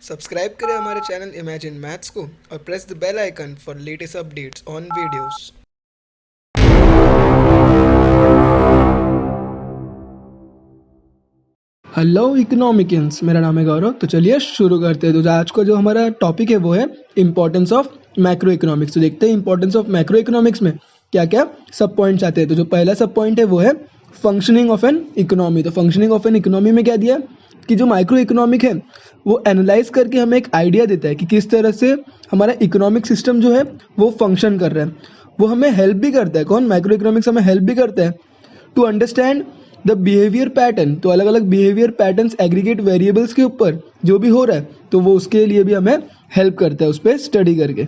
Subscribe करें हमारे channel imagine maths को और press the bell icon for latest updates on videos. Hello economicians, मेरा नाम है गौरव। तो चलिए शुरू करते हैं। तो आज का जो हमारा टॉपिक है वो है इंपॉर्टेंस ऑफ मैक्रो इकोनॉमिक्स। तो देखते हैं इंपॉर्टेंस ऑफ मैक्रो इकोनॉमिक्स में क्या क्या सब पॉइंट्स आते हैं। तो जो पहला सब पॉइंट है वो है फंक्शनिंग ऑफ एन इकोनॉमी। तो फंक्शनिंग ऑफ एन इकोनॉमी में क्या दिया है कि जो माइक्रो इकोनॉमिक है वो एनालाइज करके हमें एक आइडिया देता है कि किस तरह से हमारा इकोनॉमिक सिस्टम जो है वो फंक्शन कर रहा है। वो हमें हेल्प भी करता है। कौन? माइक्रो इकोनॉमिक्स हमें हेल्प भी करता है to understand the behaviour pattern. तो अलग अलग बिहेवियर पैटर्न्स एग्रीगेट वेरिएबल्स के ऊपर जो भी हो रहा है तो वो उसके लिए भी हमें हेल्प करता है उस पर स्टडी करके।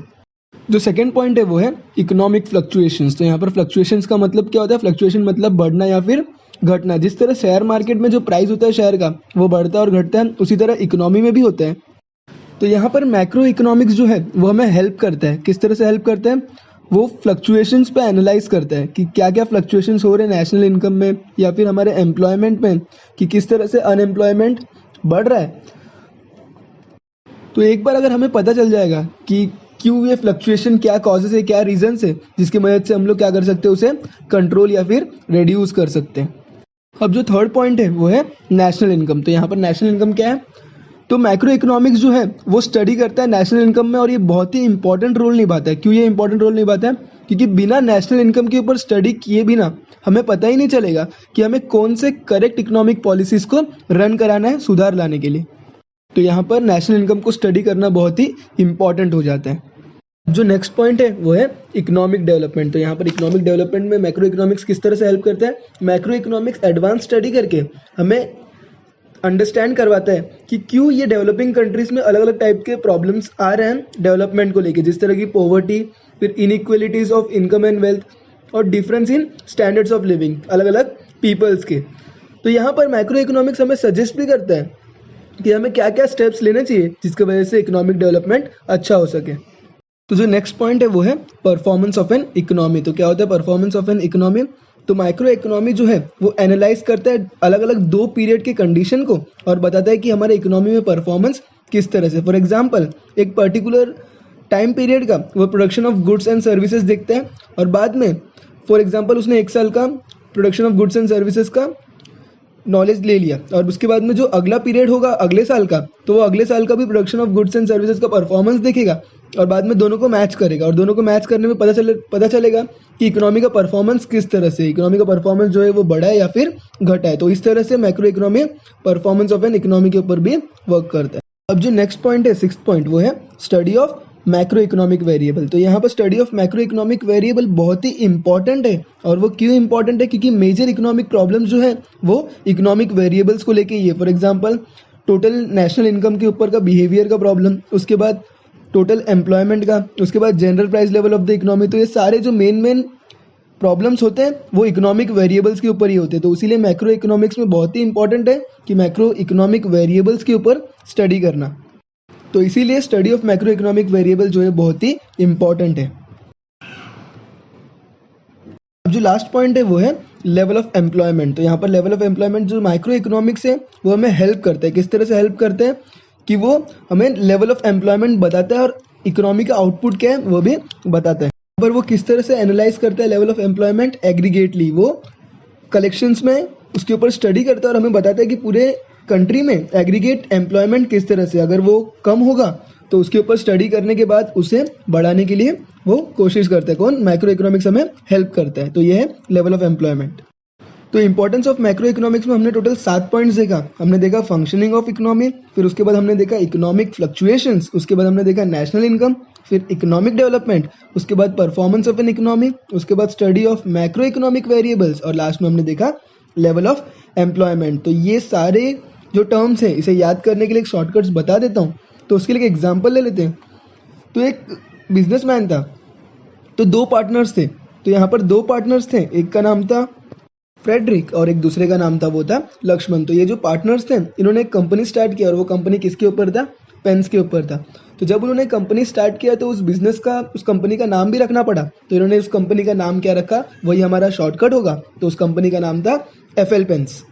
जो सेकंड पॉइंट है वो है इकोनॉमिक फ्लक्चुएशंस। तो यहाँ पर फ्लक्चुएशंस का मतलब क्या होता है? फ्लक्चुएशन मतलब बढ़ना या फिर घटना। जिस तरह शेयर मार्केट में जो प्राइस होता है शेयर का वो बढ़ता है और घटता है, उसी तरह इकोनॉमी में भी होता है। तो यहाँ पर मैक्रो इकोनॉमिक्स जो है वो हमें हेल्प करता है। किस तरह से हेल्प करता है? वो फ्लक्चुएशंस पे एनालाइज करता है कि क्या क्या फ्लक्चुएशंस हो रहे हैं नेशनल इनकम में या फिर हमारे एम्प्लॉयमेंट में, कि किस तरह से अनएम्प्लॉयमेंट बढ़ रहा है। तो एक बार अगर हमें पता चल जाएगा कि क्यों ये फ्लक्चुएशन, क्या कॉजेज है, क्या रीजंस है, जिसकी मदद से हम लोग क्या कर सकते हैं, उसे कंट्रोल या फिर रिड्यूस कर सकते हैं। अब जो थर्ड पॉइंट है वो है नेशनल इनकम। तो यहाँ पर नेशनल इनकम क्या है? तो मैक्रो इकोनॉमिक्स जो है वो स्टडी करता है नेशनल इनकम में, और ये बहुत ही इंपॉर्टेंट रोल निभाता है। क्यों ये इंपॉर्टेंट रोल निभाता है? क्योंकि बिना नेशनल इनकम के ऊपर स्टडी किए बिना हमें पता ही नहीं चलेगा कि हमें कौन से करेक्ट इकोनॉमिक पॉलिसीज को रन कराना है सुधार लाने के लिए। तो यहाँ पर नेशनल इनकम को स्टडी करना बहुत ही इंपॉर्टेंट हो जाता है। जो नेक्स्ट पॉइंट है वो है इकोनॉमिक डेवलपमेंट। तो यहाँ पर इकोनॉमिक डेवलपमेंट में मैक्रो इकोनॉमिक्स किस तरह से हेल्प करता है? मैक्रो इकोनॉमिक्स एडवांस स्टडी करके हमें अंडरस्टैंड करवाता है कि क्यों ये डेवलपिंग कंट्रीज में अलग अलग टाइप के प्रॉब्लम्स आ रहे हैं डेवलपमेंट को लेके, जिस तरह की पॉवर्टी, फिर inequalities of income and wealth, और difference in standards of living अलग अलग पीपल्स के। तो यहाँ पर मैक्रो इकोनॉमिक्स हमें सजेस्ट भी करता है कि हमें क्या क्या स्टेप्स लेने चाहिए जिसकी वजह से इकोनॉमिक डेवलपमेंट अच्छा हो सके। तो जो नेक्स्ट पॉइंट है वो है परफॉर्मेंस ऑफ एन इकोनॉमी। तो क्या होता है परफॉर्मेंस ऑफ एन इकोनॉमी? तो माइक्रो इकोनॉमी जो है वो एनालाइज करता है अलग अलग दो पीरियड के कंडीशन को और बताता है कि हमारे इकोनॉमी में परफॉर्मेंस किस तरह से। फॉर एग्जांपल एक पर्टिकुलर टाइम पीरियड का वो production of goods and services देखते हैं, और बाद में फॉर एग्जांपल उसने एक साल का production of goods and services का नॉलेज ले लिया, और उसके बाद में जो अगला पीरियड होगा अगले साल का, तो वो अगले साल का भी production of goods and services का परफॉर्मेंस देखेगा और बाद में दोनों को मैच करेगा, और दोनों को मैच करने में पता चलेगा कि इकोनॉमी का परफॉर्मेंस किस तरह से, इकोनॉमी का परफॉर्मेंस जो है वो बढ़ा है या फिर घटा है। तो इस तरह से macro economy performance of an economy के ऊपर भी वर्क करता है। अब जो नेक्स्ट पॉइंट है, सिक्स्थ पॉइंट, वो है study of macro economic variable. तो यहाँ पर study of macro economic variable बहुत ही इंपॉर्टेंट है। और वो क्यों इंपॉर्टेंट है? क्योंकि मेजर इकोनॉमिक प्रॉब्लम्स जो है वो इकोनॉमिक वेरिएबल्स को लेके ही है। For example total national income के ऊपर का बिहेवियर का प्रॉब्लम, उसके बाद टोटल एम्प्लॉयमेंट का, उसके बाद general price level of the economy. तो ये सारे जो मेन प्रॉब्लम्स होते हैं वो इकोनॉमिक वेरिएबल्स के ऊपर ही होते हैं। तो इसीलिए मैक्रो इकोनॉमिक्स में बहुत ही इंपॉर्टेंट है कि मैक्रो इकोनॉमिक वेरिएबल्स के ऊपर स्टडी करना। तो इसीलिए study of macro economic variable जो है बहुत ही इंपॉर्टेंट है। अब जो लास्ट पॉइंट है वो है लेवल ऑफ एम्प्लॉयमेंट। तो यहाँ पर लेवल ऑफ एम्प्लॉयमेंट जो माइक्रो इकोनॉमिक्स है वो हमें हेल्प करता है। किस तरह से हेल्प करते हैं? कि वो हमें लेवल ऑफ एम्प्लॉयमेंट बताता है और इकोनॉमी का आउटपुट क्या है वो भी बताता है। पर वो किस तरह से एनालाइज करता है लेवल ऑफ एम्प्लॉयमेंट? एग्रीगेटली वो कलेक्शंस में उसके ऊपर स्टडी करता है और हमें बताता है कि पूरे कंट्री में एग्रीगेट एम्प्लॉयमेंट किस तरह से, अगर वो कम होगा तो उसके ऊपर स्टडी करने के बाद उसे बढ़ाने के लिए वो कोशिश करता है। कौन? मैक्रो इकोनॉमिक्स हमें हेल्प करता है। तो ये है लेवल ऑफ एम्प्लॉयमेंट। तो इंपॉर्टेंस ऑफ मैक्रो इकोनॉमिक्स में हमने टोटल 7 पॉइंट्स देखा। हमने देखा फंक्शनिंग ऑफ इकोनॉमी, फिर उसके बाद हमने देखा इकोनॉमिक फ्लक्चुएशंस, उसके बाद हमने देखा नेशनल इनकम, फिर इकोनॉमिक डेवलपमेंट, उसके बाद परफॉर्मेंस ऑफ एन इकोनॉमी, उसके बाद study of macro economic variables, और लास्ट में हमने देखा लेवल ऑफ एम्प्लॉयमेंट। तो ये सारे जो टर्म्स हैं इसे याद करने के लिए एक शॉर्टकट्स बता देता हूँ। तो उसके लिए एक एग्जाम्पल ले लेते हैं। तो एक बिजनेसमैन था, तो 2 पार्टनर्स थे। तो यहाँ पर 2 पार्टनर्स थे, एक का नाम था फ्रेडरिक और एक दूसरे का नाम था वो था लक्ष्मण। तो ये जो पार्टनर्स थे इन्होंने एक कंपनी स्टार्ट किया, और वो कंपनी किसके ऊपर था? पेन्स के ऊपर था। तो जब उन्होंने कंपनी स्टार्ट किया तो उस बिजनेस का, उस कंपनी का नाम भी रखना पड़ा। तो इन्होंने उस कंपनी का नाम क्या रखा? वही हमारा शॉर्टकट होगा। तो उस कंपनी का नाम था एफएल पेन्स।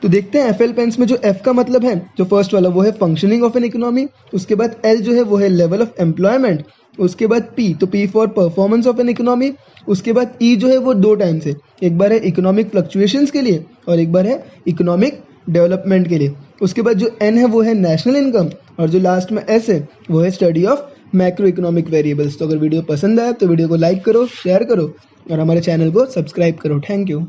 तो देखते हैं एफएल पेन्स में जो एफ का मतलब है, जो फर्स्ट वाला वो है फंक्शनिंग ऑफ एन इकोनॉमी, उसके बाद एल जो है वो है लेवल ऑफ एम्प्लॉयमेंट, उसके बाद पी तो P for performance of an economy, उसके बाद ई जो है वो दो टाइम्स है, एक बार है इकोनॉमिक फ्लक्चुएशंस के लिए और एक बार है इकोनॉमिक डेवलपमेंट के लिए। उसके बाद जो एन है वो है नेशनल इनकम और जो लास्ट में एस है वो है study of macro economic variables. तो अगर वीडियो पसंद आया तो वीडियो को लाइक करो, शेयर करो और हमारे चैनल को सब्सक्राइब करो। Thank you.